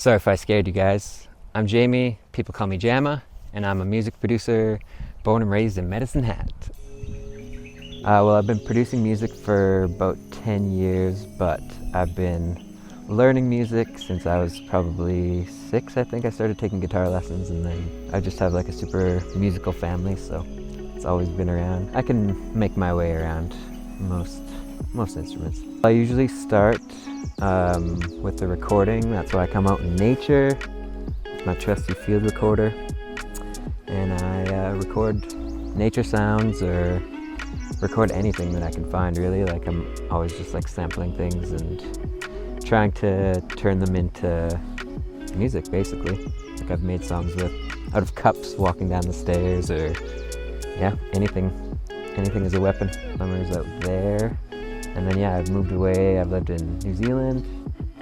Sorry if I scared you guys. I'm Jamie, people call me Jamma, and I'm a music producer born and raised in Medicine Hat. Well, I've been producing music for about 10 years, but I've been learning music since I was probably 6, I think. I started taking guitar lessons, and then I just have like a super musical family, so it's always been around. I can make my way around most instruments. I usually start with the recording. That's why I come out in nature, my trusty field recorder, and I record nature sounds or record anything that I can find, really. Like, I'm always just like sampling things and trying to turn them into music, basically. Like, I've made songs out of cups walking down the stairs, or yeah, anything is a weapon. Summer's out there. And then yeah, I've moved away. I've lived in New Zealand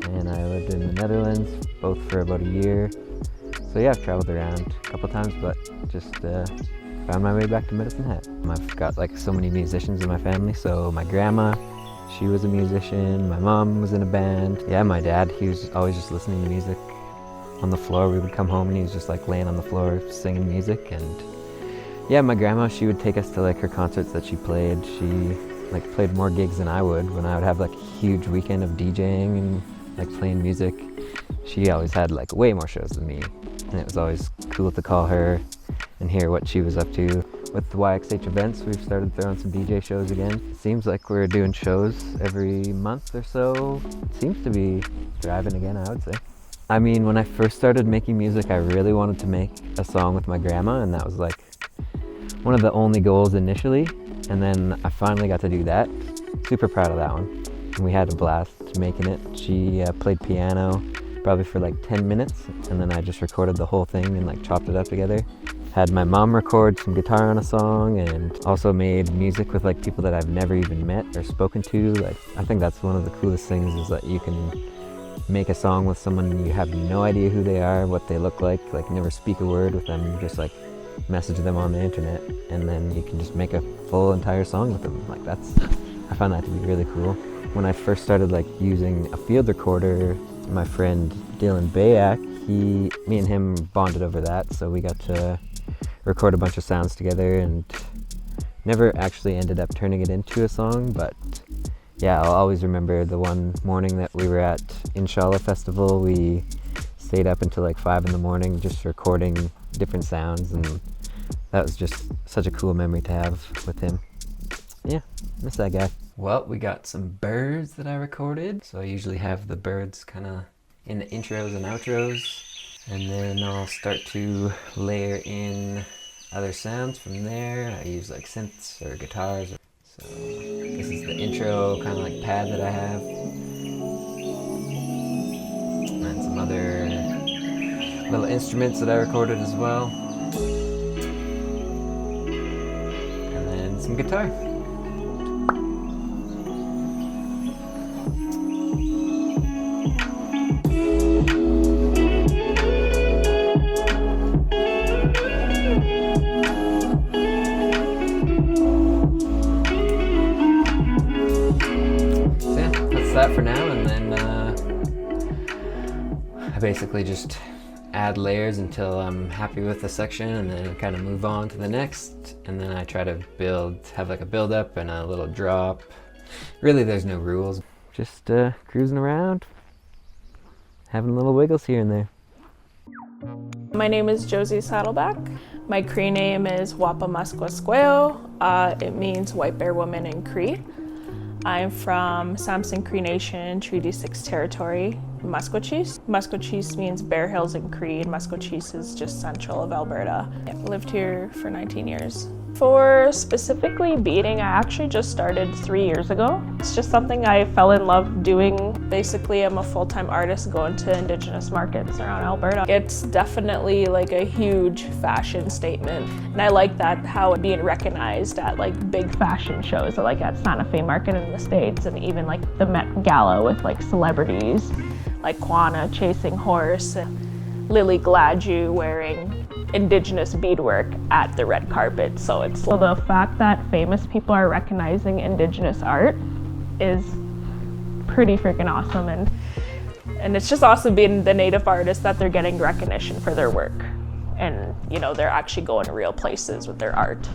and I lived in the Netherlands, both for about a year. So yeah, I've traveled around a couple times, but just found my way back to Medicine Hat. I've got like so many musicians in my family. So my grandma, she was a musician. My mom was in a band. Yeah, my dad, he was always just listening to music on the floor. We would come home and he was just like laying on the floor singing music. And yeah, my grandma, she would take us to like her concerts that she played. She like played more gigs than I would. When I would have like a huge weekend of DJing and like playing music, she always had like way more shows than me. And it was always cool to call her and hear what she was up to. With the YXH events, we've started throwing some DJ shows again. It seems like we're doing shows every month or so. It seems to be thriving again, I would say. I mean, when I first started making music, I really wanted to make a song with my grandma, and that was like one of the only goals initially. And then I finally got to do that. Super proud of that one. And we had a blast making it. She played piano probably for like 10 minutes, and then I just recorded the whole thing and like chopped it up together. Had my mom record some guitar on a song, and also made music with like people that I've never even met or spoken to. Like, I think that's one of the coolest things, is that you can make a song with someone and you have no idea who they are, what they look like never speak a word with them, just like message them on the internet, and then you can just make a full entire song with them. Like, I found that to be really cool. When I first started like using a field recorder, my friend Dylan Bayak, me and him bonded over that, so we got to record a bunch of sounds together, and never actually ended up turning it into a song. But yeah, I'll always remember the one morning that we were at Inshallah Festival. We stayed up until like 5 in the morning just recording different sounds, and that was just such a cool memory to have with him. Yeah, miss that guy. Well, we got some birds that I recorded. So I usually have the birds kind of in the intros and outros, and then I'll start to layer in other sounds from there. I use like synths or guitars. So this is the intro kind of like pad that I have, and some other little instruments that I recorded as well, and then some guitar. So yeah, that's that for now, and then I basically just add layers until I'm happy with the section, and then kind of move on to the next, and then I try to have like a build up and a little drop. Really, there's no rules, just cruising around, having little wiggles here and there. My name is Josie Saddleback. My Cree name is Wapamusquasqueo. It means white bear woman in Cree. I'm from Samson Cree Nation, Treaty 6 territory, Musqueam. Musqueam means Bear Hills in Cree, and Musqueam is just central of Alberta. I've lived here for 19 years. For specifically beading, I actually just started 3 years ago. It's just something I fell in love doing. Basically, I'm a full-time artist going to indigenous markets around Alberta. It's definitely like a huge fashion statement. And I like that, how it being recognized at like big fashion shows, like at Santa Fe Market in the States, and even like the Met Gala with like celebrities like Kwana chasing horse, and Lily Gladue wearing indigenous beadwork at the red carpet. So the fact that famous people are recognizing indigenous art is pretty freaking awesome. And And it's just awesome being the Native artist that they're getting recognition for their work. And, you know, they're actually going to real places with their art.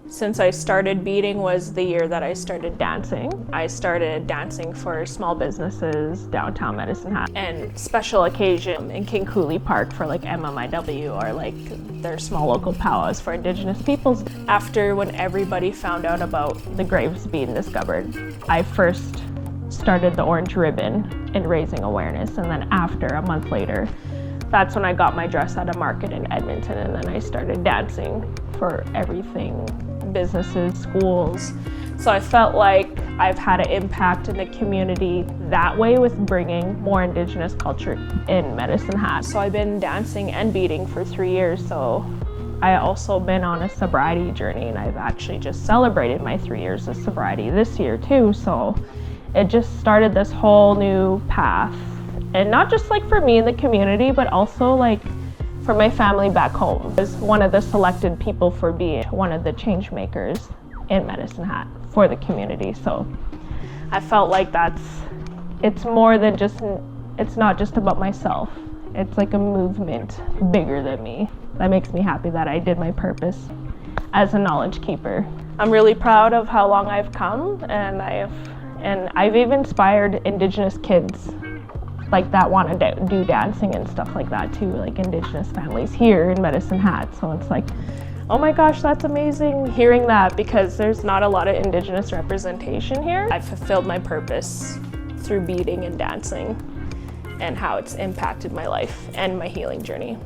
Since I started beading was the year that I started dancing. I started dancing for small businesses downtown Medicine Hat and special occasion in King Cooley Park for like MMIW or like their small local powwows for indigenous peoples. After when everybody found out about the graves being discovered, I first started the orange ribbon in raising awareness, and then after, a month later, that's when I got my dress at a market in Edmonton, and then I started dancing for everything, businesses, schools. So I felt like I've had an impact in the community that way with bringing more Indigenous culture in Medicine Hat. So I've been dancing and beading for 3 years, so I also been on a sobriety journey, and I've actually just celebrated my 3 years of sobriety this year too, so it just started this whole new path. And not just like for me in the community, but also like for my family back home. I was one of the selected people for being one of the change makers in Medicine Hat for the community. So I felt like it's more than just, it's not just about myself. It's like a movement bigger than me. That makes me happy that I did my purpose as a knowledge keeper. I'm really proud of how long I've come, and I've even inspired Indigenous kids like that want to do dancing and stuff like that too, like Indigenous families here in Medicine Hat. So it's like, oh my gosh, that's amazing hearing that, because there's not a lot of Indigenous representation here. I've fulfilled my purpose through beading and dancing and how it's impacted my life and my healing journey.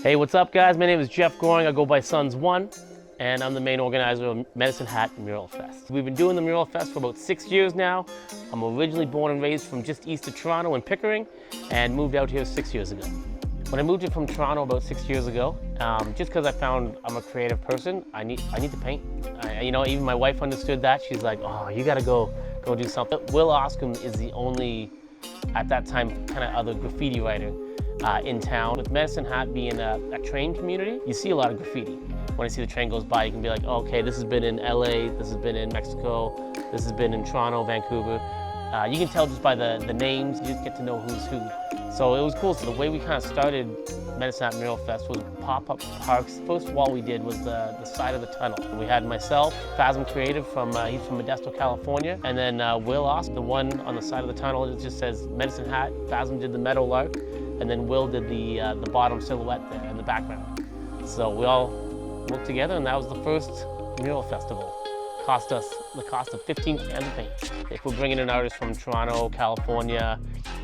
Hey, what's up guys? My name is Jeff Goring. I go by Sons1, and I'm the main organizer of Medicine Hat Mural Fest. We've been doing the Mural Fest for about 6 years now. I'm originally born and raised from just east of Toronto in Pickering, and moved out here 6 years ago. When I moved in from Toronto about 6 years ago, just because I found I'm a creative person, I need to paint. You know, even my wife understood that. She's like, oh, you gotta go do something. Will Oscom is the only, at that time, kind of other graffiti writer in town. With Medicine Hat being a train community, you see a lot of graffiti. When I see the train goes by, you can be like, oh, okay, this has been in LA, this has been in Mexico, this has been in Toronto, Vancouver. You can tell just by the names, you just get to know who's who. So it was cool. So the way we kind of started Medicine Hat Mural Fest was pop-up parks. First wall we did was the side of the tunnel. We had myself, Phasm Creative, he's from Modesto, California, and then Will Osc, the one on the side of the tunnel, it just says Medicine Hat. Phasm did the meadow lark, and then Will did the bottom silhouette there in the background. So we all worked together, and that was the first mural festival. Cost us the cost of 15 cans of paint. If we're bringing in artists from Toronto, California,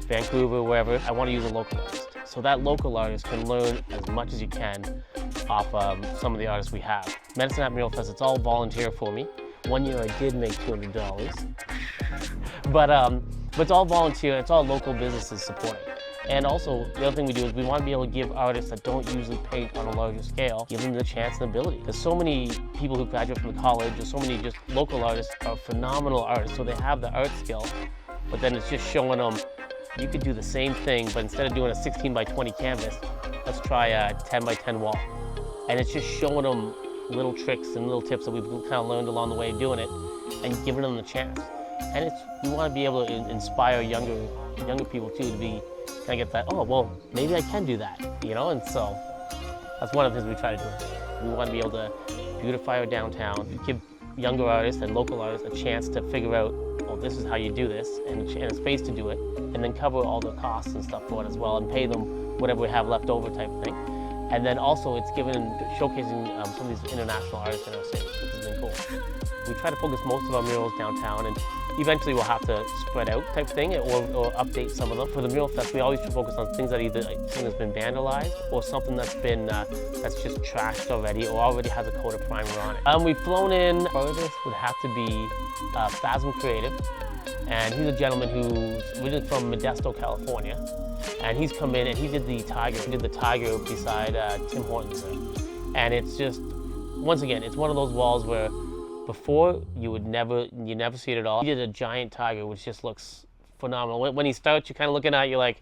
Vancouver, wherever, I want to use a local artist. So that local artist can learn as much as you can off some of the artists we have. Medicine Hat Mural Fest, it's all volunteer for me. One year I did make $200, but it's all volunteer, it's all local businesses supporting. And also, the other thing we do is we want to be able to give artists that don't usually paint on a larger scale, give them the chance and ability. There's so many people who graduate from the college, there's so many just local artists are phenomenal artists, so they have the art skill, but then it's just showing them, you could do the same thing, but instead of doing a 16 by 20 canvas, let's try a 10 by 10 wall. And it's just showing them little tricks and little tips that we've kind of learned along the way of doing it, and giving them the chance. And we want to be able to inspire younger people too, to be kind of get that, oh, well, maybe I can do that, you know? And so that's one of the things we try to do. We want to be able to beautify our downtown, give younger artists and local artists a chance to figure out, oh, this is how you do this, and a space to do it, and then cover all the costs and stuff for it as well, and pay them whatever we have left over type of thing. And then also it's showcasing some of these international artists in our city, which has been cool. We try to focus most of our murals downtown, and eventually we'll have to spread out type thing or update some of them. For the Mural Fest, we always try to focus on things that either something that's been vandalized or something that's been that's just trashed already or already has a coat of primer on it. We've flown in, artist would have to be Phasm Creative, and he's a gentleman who's originally from Modesto, California, and he's come in and he did the tiger. He did the tiger beside Tim Hortons there. And it's just, once again, it's one of those walls where before you never see it at all. He did a giant tiger, which just looks phenomenal. When he starts, you're kind of looking at it, you're like,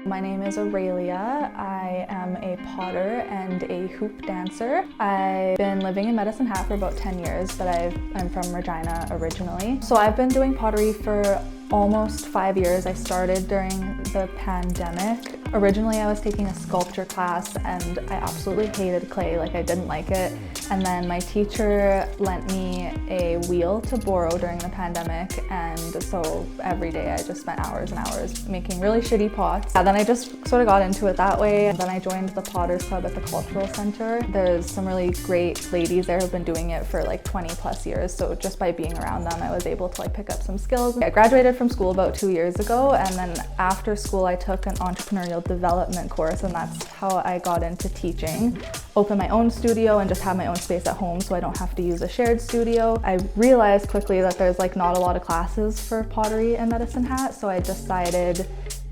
My name is Aurelia. I am a potter and a hoop dancer. I've been living in Medicine Hat for about 10 years, but I'm from Regina originally. So I've been doing pottery for almost 5 years. I started during the pandemic. Originally I was taking a sculpture class and I absolutely hated clay, like I didn't like it. And then my teacher lent me a wheel to borrow during the pandemic, and so every day I just spent hours and hours making really shitty pots. And then I just sort of got into it that way. And then I joined the Potters Club at the Cultural Center. There's some really great ladies there who've been doing it for like 20 plus years, so just by being around them I was able to like pick up some skills. I graduated from school about 2 years ago, and then after school I took an entrepreneurial development course, and that's how I got into teaching. Open my own studio and just have my own space at home so I don't have to use a shared studio. I realized quickly that there's like not a lot of classes for pottery in Medicine Hat, so I decided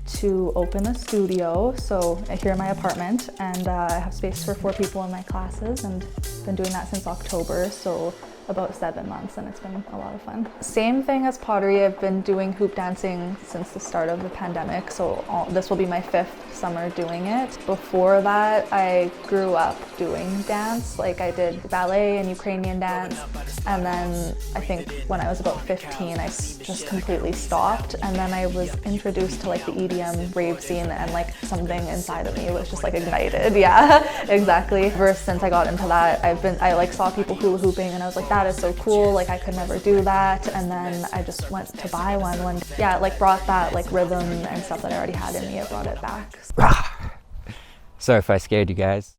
to open a studio. So here in my apartment, and I have space for 4 people in my classes, and been doing that since October, so about 7 months, and it's been a lot of fun. Same thing as pottery, I've been doing hoop dancing since the start of the pandemic, so this will be my 5th summer doing it. Before that, I grew up doing dance, like I did ballet and Ukrainian dance, and then I think when I was about 15, I just completely stopped, and then I was introduced to like the EDM rave scene, and like something inside of me was just like ignited. Yeah, exactly. Ever since I got into that, I like saw people hula hooping, and I was like, that is so cool, like I could never do that. And then I just went to buy one. Yeah, it like brought that like rhythm and stuff that I already had in me, it brought it back. Sorry if I scared you guys.